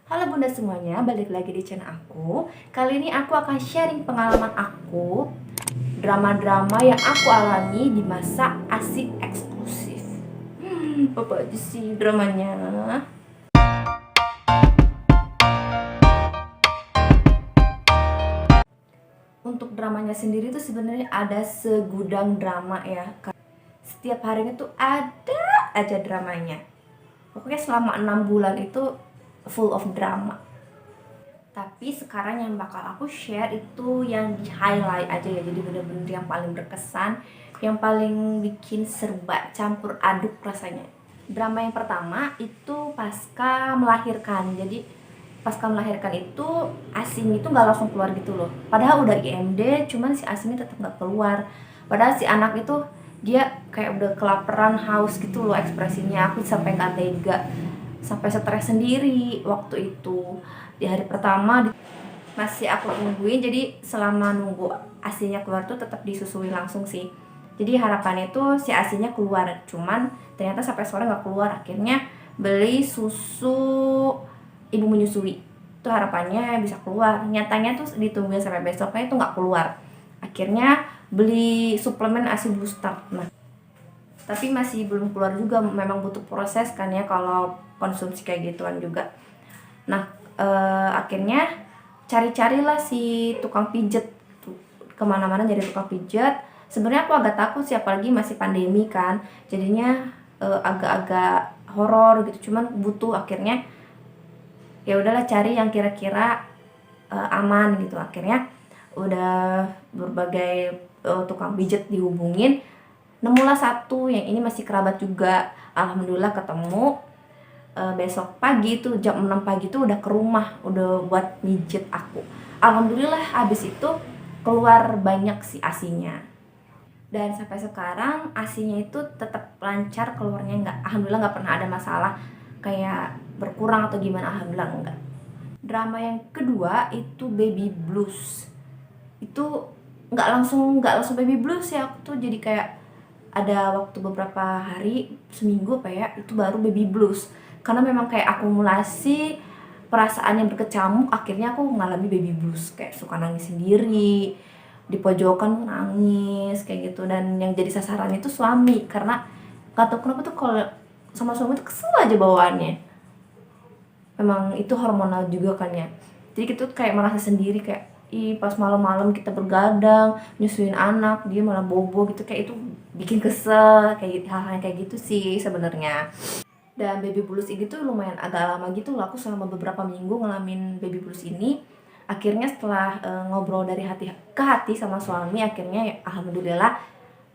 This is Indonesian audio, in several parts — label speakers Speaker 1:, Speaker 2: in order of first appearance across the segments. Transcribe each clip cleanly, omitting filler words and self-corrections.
Speaker 1: Halo bunda semuanya, balik lagi di channel aku. Kali ini aku akan sharing pengalaman aku, drama-drama yang aku alami di masa asik eksklusif. Apa aja sih dramanya? Untuk dramanya sendiri tuh sebenarnya ada segudang drama ya. Setiap harinya tuh ada aja dramanya. Pokoknya selama 6 bulan itu full of drama. Tapi sekarang yang bakal aku share itu yang di highlight aja ya, jadi bener-bener yang paling berkesan, yang paling bikin serba campur aduk rasanya. Drama yang pertama itu pasca melahirkan. Jadi pasca melahirkan itu Asimi itu nggak langsung keluar gitu loh, padahal udah IMD, cuman si Asimi tetap nggak keluar. Padahal si anak itu dia kayak udah kelaparan, haus gitu loh ekspresinya. Aku sampai nggak tega, sampai stres sendiri waktu itu. Di hari pertama masih aku tungguin, jadi selama nunggu asinya keluar tuh tetap disusui langsung sih. Jadi harapannya tuh si asinya keluar, cuman ternyata sampai sore nggak keluar. Akhirnya beli susu ibu menyusui, itu harapannya bisa keluar. Nyatanya tuh ditungguin sampai besoknya itu nggak keluar. Akhirnya beli suplemen asi booster, nah tapi masih belum keluar juga. Memang butuh proses kan ya kalau konsumsi kayak gituan juga. Nah akhirnya cari-carilah si tukang pijet, kemana-mana jadi tukang pijet. Sebenarnya aku agak takut sih, apalagi masih pandemi kan, jadinya agak-agak horor gitu. Cuman butuh, akhirnya ya udahlah cari yang kira-kira aman gitu. Akhirnya udah berbagai tukang pijet dihubungin, nemulah satu yang ini masih kerabat juga. Alhamdulillah ketemu. Besok pagi tuh jam 6 pagi tuh udah ke rumah, udah buat mijet aku. Alhamdulillah habis itu keluar banyak sih asinya. Dan sampai sekarang asinya itu tetap lancar keluarnya, alhamdulillah nggak pernah ada masalah kayak berkurang atau gimana, alhamdulillah enggak. Drama yang kedua itu Baby Blues. Itu nggak langsung baby blues ya, aku tuh jadi kayak ada waktu beberapa hari, seminggu apa ya, itu baru baby blues. Karena memang kayak akumulasi perasaan yang berkecamuk, akhirnya aku mengalami baby blues, kayak suka nangis sendiri, di pojokan nangis kayak gitu. Dan yang jadi sasaran itu suami, karena gak tau kenapa tuh kalau sama suami tuh kesel aja bawaannya. Memang itu hormonal juga kan ya, jadi kita tuh kayak merasa sendiri, kayak pas malam-malam kita bergadang nyusuin anak, dia malah bobo gitu, kayak itu bikin kesel. Kayak hal-hal kayak gitu sih sebenarnya. Dan baby blues ini tuh lumayan agak lama gitu loh, aku selama beberapa minggu ngalamin baby blues ini. Akhirnya setelah ngobrol dari hati ke hati sama suami, akhirnya ya, alhamdulillah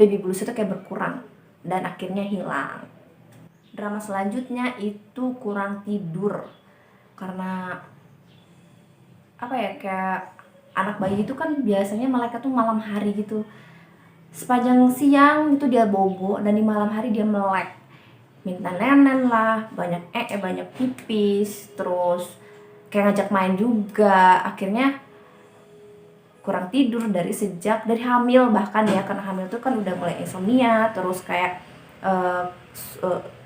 Speaker 1: baby blues itu kayak berkurang dan akhirnya hilang. Drama selanjutnya itu kurang tidur, karena apa ya, kayak anak bayi itu kan biasanya melek tuh malam hari gitu. Sepanjang siang itu dia bobo, dan di malam hari dia melek, minta nenen lah, banyak pipis, terus kayak ngajak main juga. Akhirnya kurang tidur dari hamil bahkan ya, karena hamil tuh kan udah mulai insomnia, terus kayak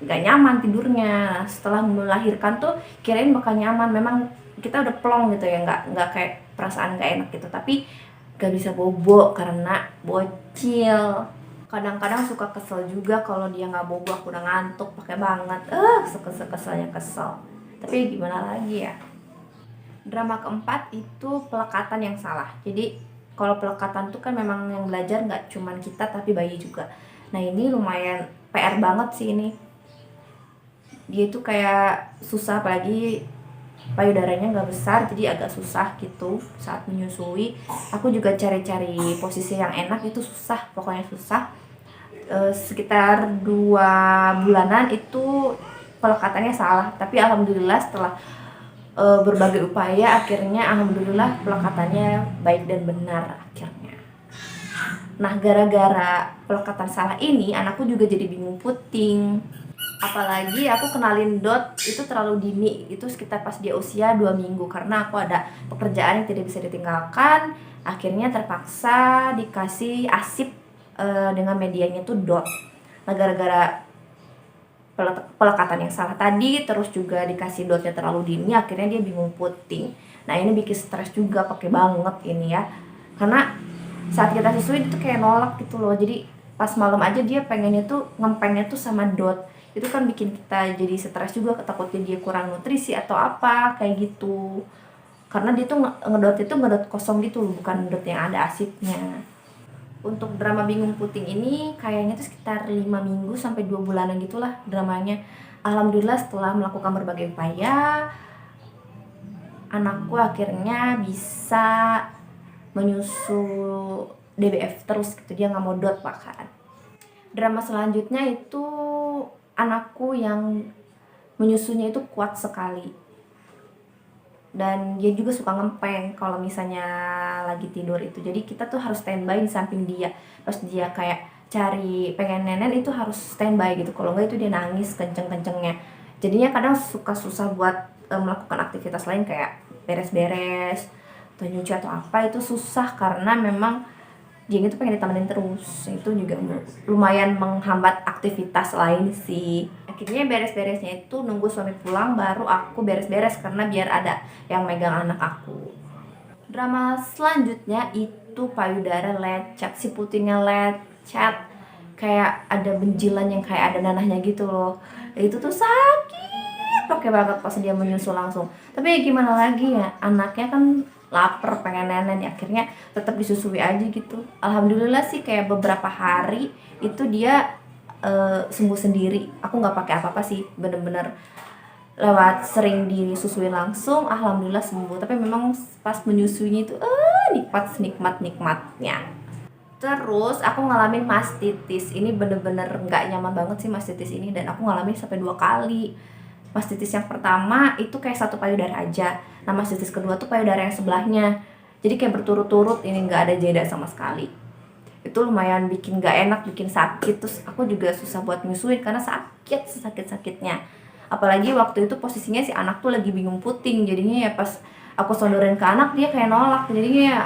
Speaker 1: gak nyaman tidurnya. Nah, setelah melahirkan tuh kirain bakal nyaman, memang kita udah plong gitu ya, nggak kayak perasaan nggak enak gitu, tapi gak bisa bobo karena bocil. Kadang-kadang suka kesel juga kalau dia nggak bobo, aku udah ngantuk pakai banget, kesel-keselnya kesel, tapi gimana lagi ya. Drama keempat itu pelekatan yang salah. Jadi kalau pelekatan tuh kan memang yang belajar nggak cuman kita tapi bayi juga. Nah ini lumayan PR banget sih ini. Dia tuh kayak susah, apalagi payudaranya nggak besar, jadi agak susah gitu saat menyusui. Aku juga cari-cari posisi yang enak, itu susah, pokoknya susah. Sekitar 2 bulanan itu pelekatannya salah, tapi alhamdulillah setelah berbagai upaya akhirnya alhamdulillah pelekatannya baik dan benar akhirnya. Nah gara-gara pelekatan salah ini anakku juga jadi bingung puting. Apalagi aku kenalin Dot itu terlalu dini, itu sekitar pas dia usia 2 minggu, karena aku ada pekerjaan yang tidak bisa ditinggalkan. Akhirnya terpaksa dikasih ASIP dengan medianya tuh Dot. Nah gara-gara pelekatan yang salah tadi, terus juga dikasih dotnya terlalu dini, akhirnya dia bingung puting. Nah ini bikin stres juga, pakai banget ini ya, karena saat kita susui itu kayak nolak gitu loh. Jadi pas malam aja dia pengennya tuh ngempengnya tuh sama dot, itu kan bikin kita jadi stres juga, takutnya dia kurang nutrisi atau apa kayak gitu, karena dia tuh ngedot itu ngedot kosong gitu loh, bukan dot yang ada asidnya. Untuk drama bingung puting ini kayaknya tuh sekitar 5 minggu sampai 2 bulanan gitulah dramanya. Alhamdulillah setelah melakukan berbagai upaya, anakku akhirnya bisa menyusu DBF terus gitu, dia nggak mau dot bahkan. Drama selanjutnya itu anakku yang menyusunya itu kuat sekali, dan dia juga suka ngempeng kalau misalnya lagi tidur itu. Jadi kita tuh harus standby di samping dia, pas dia kayak cari pengen nenen itu harus standby gitu, kalau enggak itu dia nangis kenceng-kencengnya. Jadinya kadang suka susah buat melakukan aktivitas lain kayak beres-beres atau nyuci atau apa, itu susah karena memang dia itu pengen ditemenin terus. Itu juga lumayan menghambat aktivitas lain sih. Akhirnya beres-beresnya itu nunggu suami pulang baru aku beres-beres, karena biar ada yang megang anak aku. Drama selanjutnya itu payudara lecet, si putingnya lecet, kayak ada benjilan yang kayak ada nanahnya gitu loh. Itu tuh sakit pakai banget pas dia menyusu langsung. Tapi ya gimana lagi ya, anaknya kan lapar pengen nenen ya, akhirnya tetap disusui aja gitu. Alhamdulillah sih kayak beberapa hari itu dia sembuh sendiri. Aku nggak pakai apa-apa sih, bener-bener lewat sering disusuin langsung, alhamdulillah sembuh. Tapi memang pas menyusuinya itu nikmat nikmatnya. Terus aku ngalamin mastitis, ini bener-bener nggak nyaman banget sih mastitis ini, dan aku ngalamin sampai 2 kali. Mastitis yang pertama itu kayak satu payudara aja, nah mastitis kedua tuh payudara yang sebelahnya, jadi kayak berturut-turut, ini nggak ada jeda sama sekali. Itu lumayan bikin nggak enak, bikin sakit. Terus aku juga susah buat nyusuin karena sakit-sakitnya. Apalagi waktu itu posisinya si anak tuh lagi bingung puting, jadinya ya pas aku sodorin ke anak dia kayak nolak, jadinya ya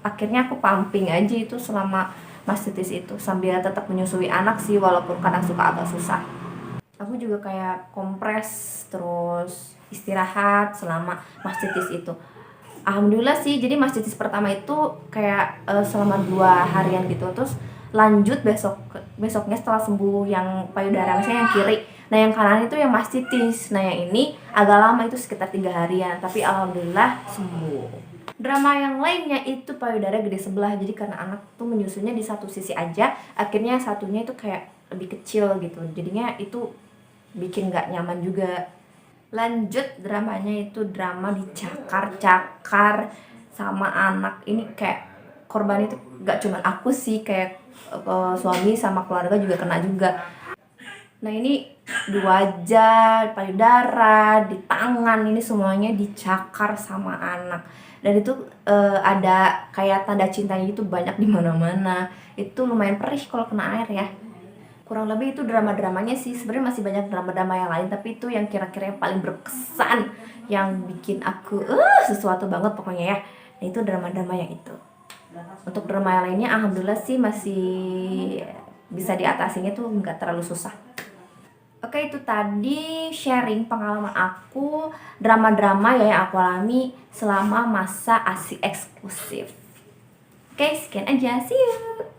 Speaker 1: akhirnya aku pumping aja itu selama mastitis itu, sambil tetap menyusui anak sih, walaupun kadang suka agak susah. Aku juga kayak kompres terus istirahat selama mastitis itu. Alhamdulillah sih, jadi mastitis pertama itu kayak selama 2 harian gitu, terus lanjut besoknya setelah sembuh yang payudara, misalnya yang kiri, nah yang kanan itu yang mastitis, nah yang ini agak lama itu sekitar 3 harian, tapi alhamdulillah sembuh. Drama yang lainnya itu payudara gede sebelah, jadi karena anak tuh menyusunya di satu sisi aja, akhirnya satunya itu kayak lebih kecil gitu, jadinya itu bikin nggak nyaman juga. Lanjut dramanya itu drama dicakar-cakar sama anak. Ini kayak korban itu gak cuma aku sih, kayak suami sama keluarga juga kena juga. Nah ini di wajah, payudara, di tangan, ini semuanya dicakar sama anak. Dan itu ada kayak tanda cintanya itu banyak di mana-mana. Itu lumayan perih kalau kena air ya. Kurang lebih itu drama-dramanya sih. Sebenarnya masih banyak drama-drama yang lain, tapi itu yang kira-kira yang paling berkesan, yang bikin aku sesuatu banget pokoknya ya. Nah itu drama-drama yang itu. Untuk drama yang lainnya alhamdulillah sih masih bisa diatasinya tuh, nggak terlalu susah. Oke, itu tadi sharing pengalaman aku drama-drama ya yang aku alami selama masa ASI eksklusif. Oke, sekian aja, see you.